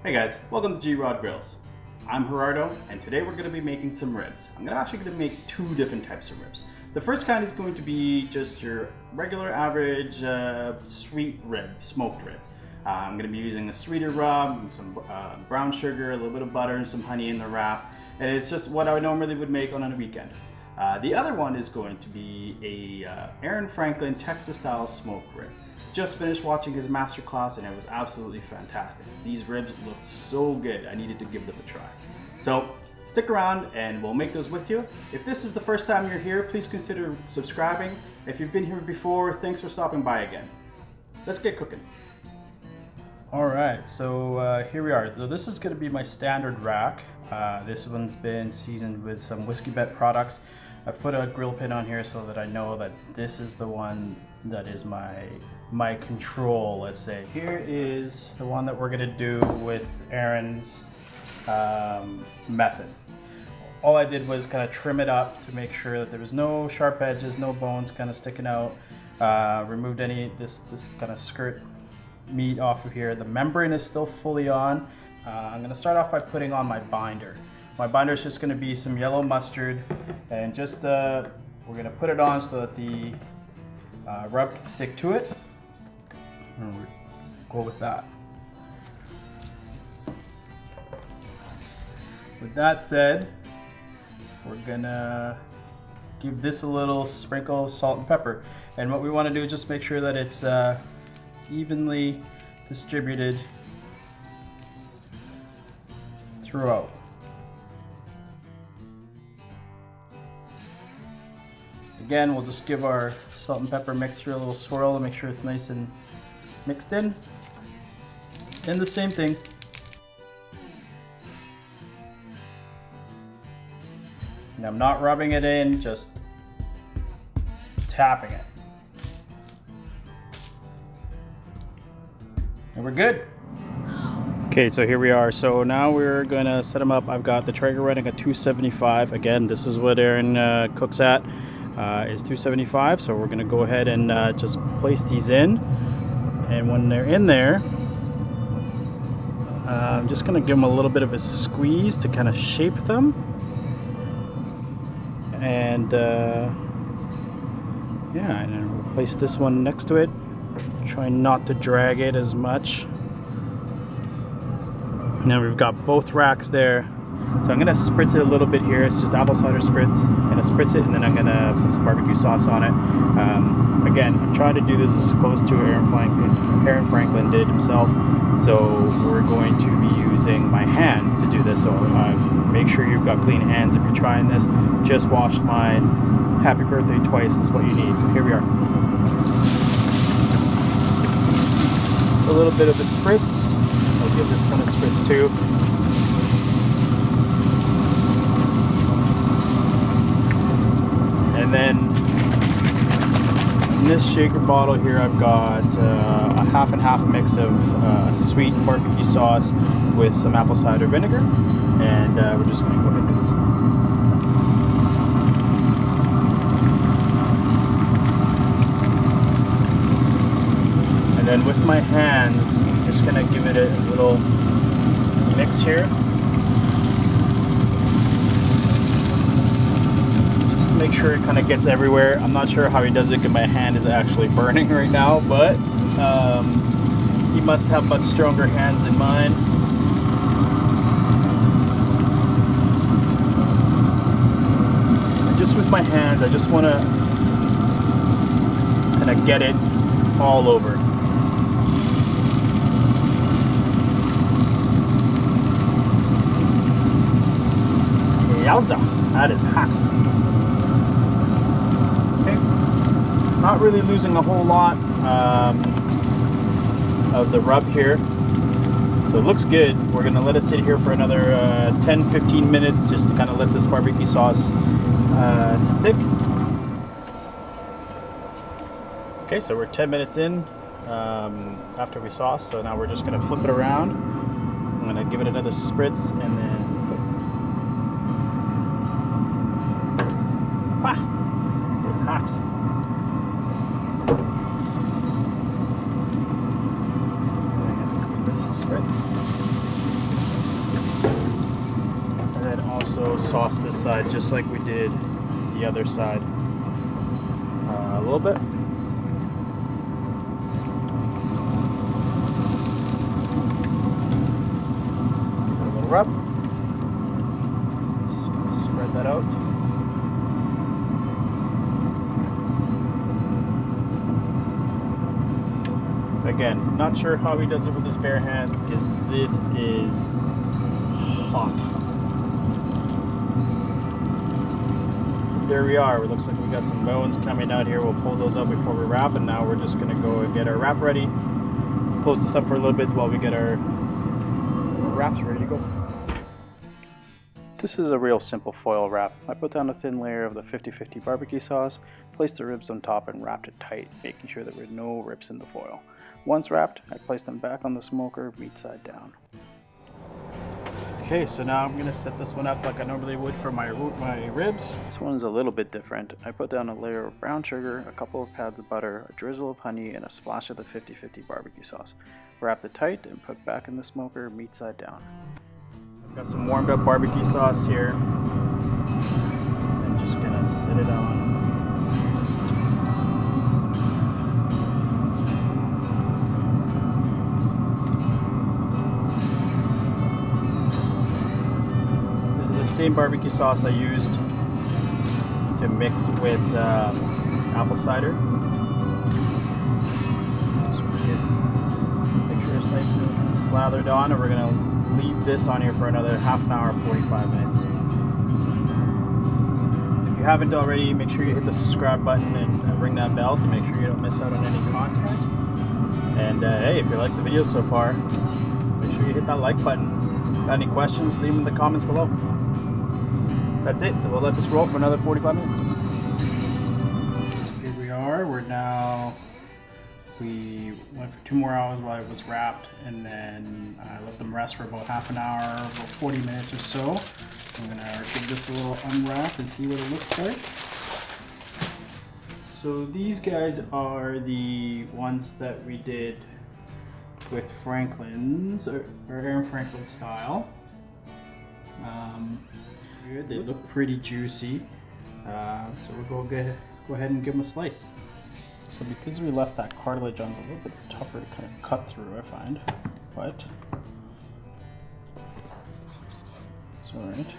Hey guys, welcome to G-Rod Grills. I'm Gerardo, and today we're going to be making some ribs. I'm actually going to make two different types of ribs. The first kind is going to be just your regular average sweet rib, smoked rib. I'm going to be using a sweeter rub, some brown sugar, a little bit of butter, and some honey in the wrap. And it's just what I normally would make on a weekend. The other one is going to be a Aaron Franklin Texas-style smoked rib. Just finished watching his masterclass and it was absolutely fantastic. These ribs looked so good, I needed to give them a try. So stick around and we'll make those with you. If this is the first time you're here, please consider subscribing. If you've been here before, thanks for stopping by again. Let's get cooking. Alright, so here we are. So this is going to be my standard rack. This one's been seasoned with some Whiskey Bet products. I've put a grill pin on here so that I know that this is the one that is my control, let's say. Here is the one that we're gonna do with Aaron's method. All I did was kind of trim it up to make sure that there was no sharp edges, no bones kind of sticking out. Removed any this kind of skirt meat off of here. The membrane is still fully on. I'm gonna start off by putting on my binder. My binder is just gonna be some yellow mustard, and just we're gonna put it on so that the rub can stick to it. And we'll go with that. With that said, we're gonna give this a little sprinkle of salt and pepper. And what we want to do is just make sure that it's evenly distributed throughout. Again, we'll just give our salt and pepper mixture a little swirl to make sure it's nice and mixed in. And the same thing. And I'm not rubbing it in, just tapping it. And we're good. Okay, so here we are. So now we're gonna set them up. I've got the Traeger running at 275. Again, this is what Aaron cooks at. Is 275, so we're going to go ahead and just place these in, and when they're in there, I'm just going to give them a little bit of a squeeze to kind of shape them, and yeah, and then we'll place this one next to it, try not to drag it as much. Now we've got both racks there. So I'm gonna spritz it a little bit here. It's just apple cider spritz. I'm gonna spritz it and then I'm gonna put some barbecue sauce on it. Again, I'm trying to do this as close to Aaron Franklin did himself. So we're going to be using my hands to do this. So make sure you've got clean hands if you're trying this. Just washed mine. Happy birthday twice is what you need. So here we are. A little bit of a spritz. I'll give this one a spritz too. And then in this shaker bottle here, I've got a half and half mix of sweet barbecue sauce with some apple cider vinegar, and we're just going to go ahead and do this. And then with my hands, I'm just going to give it a little mix here. Make sure it kind of gets everywhere. I'm not sure how he does it because my hand is actually burning right now, but he must have much stronger hands than mine. And just with my hands, I just want to kind of get it all over. Yowza, that is hot. Not really losing a whole lot of the rub here, so it looks good. We're gonna let it sit here for another 10-15 minutes just to kind of let this barbecue sauce stick. Okay, so we're 10 minutes in after we sauce, so now we're just gonna flip it around. I'm gonna give it another spritz and then flip. It's hot. Spritz. sauce this side just like we did the other side. A little bit. Give it a little rub. Just gonna spread that out. Again, not sure how he does it with his bare hands, because this is hot. There we are. It looks like we got some bones coming out here. We'll pull those out before we wrap, and now we're just going to go and get our wrap ready. Close this up for a little bit while we get our wraps ready to go. This is a real simple foil wrap. I put down a thin layer of the 50/50 barbecue sauce, placed the ribs on top and wrapped it tight, making sure there were no rips in the foil. Once wrapped, I placed them back on the smoker, meat side down. Okay, so now I'm going to set this one up like I normally would for my ribs. This one's a little bit different. I put down a layer of brown sugar, a couple of pads of butter, a drizzle of honey, and a splash of the 50/50 barbecue sauce. Wrapped it tight and put back in the smoker, meat side down. I've got some warmed up barbecue sauce here. I'm just going to set it on. Same barbecue sauce I used to mix with apple cider. Make sure it's nice and slathered on, and we're going to leave this on here for another half an hour, 45 minutes. If you haven't already, make sure you hit the subscribe button and ring that bell to make sure you don't miss out on any content. And hey, if you like the video so far, make sure you hit that like button. Got any questions, leave them in the comments below. That's it, so we'll let this roll for another 45 minutes. So here we are, we went for 2 more hours while it was wrapped, and then I let them rest for about half an hour, about 40 minutes or so. I'm gonna give this a little unwrap and see what it looks like. So these guys are the ones that we did with Franklin's, or Aaron Franklin style. They look pretty juicy, so we'll go ahead and give them a slice. So because we left that cartilage on, it's a little bit tougher to kind of cut through, I find, but it's alright.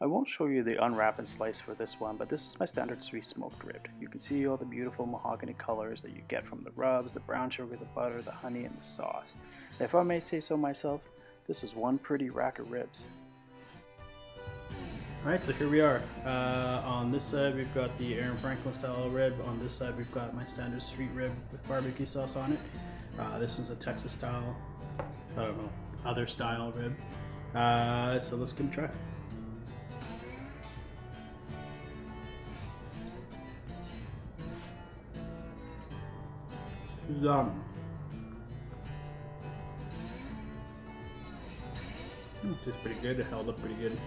I won't show you the unwrap and slice for this one, but this is my standard sweet smoked rib. You can see all the beautiful mahogany colors that you get from the rubs, the brown sugar, the butter, the honey, and the sauce. If I may say so myself, this is one pretty rack of ribs. Alright, so here we are. On this side we've got the Aaron Franklin style rib. On this side we've got my standard sweet rib with barbecue sauce on it. This one's a Texas style, I don't know, other style rib. So let's give it a try. Tastes pretty good. It held up pretty good.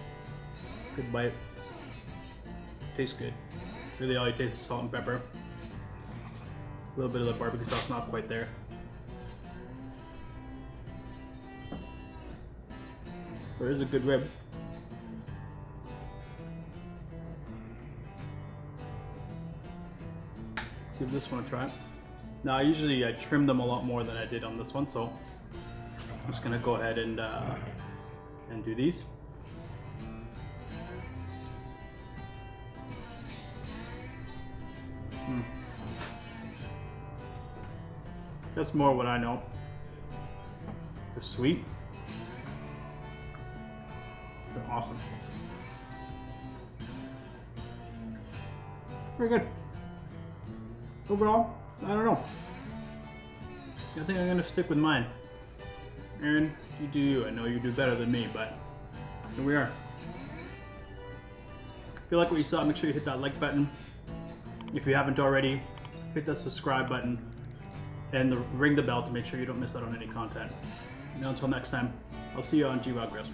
Good bite. Tastes good. Really all you taste is salt and pepper. A little bit of the barbecue sauce not quite there. But it is a good rib. Give this one a try. Now usually I trim them a lot more than I did on this one, so I'm just gonna go ahead and do these. That's more what I know. They're sweet. They're awesome. Very good. Overall, I don't know. I think I'm gonna stick with mine. Aaron, you do you. I know you do better than me, but here we are. If you like what you saw, make sure you hit that like button. If you haven't already, hit that subscribe button and ring the bell to make sure you don't miss out on any content. Now until next time, I'll see you on G-Rod Grills.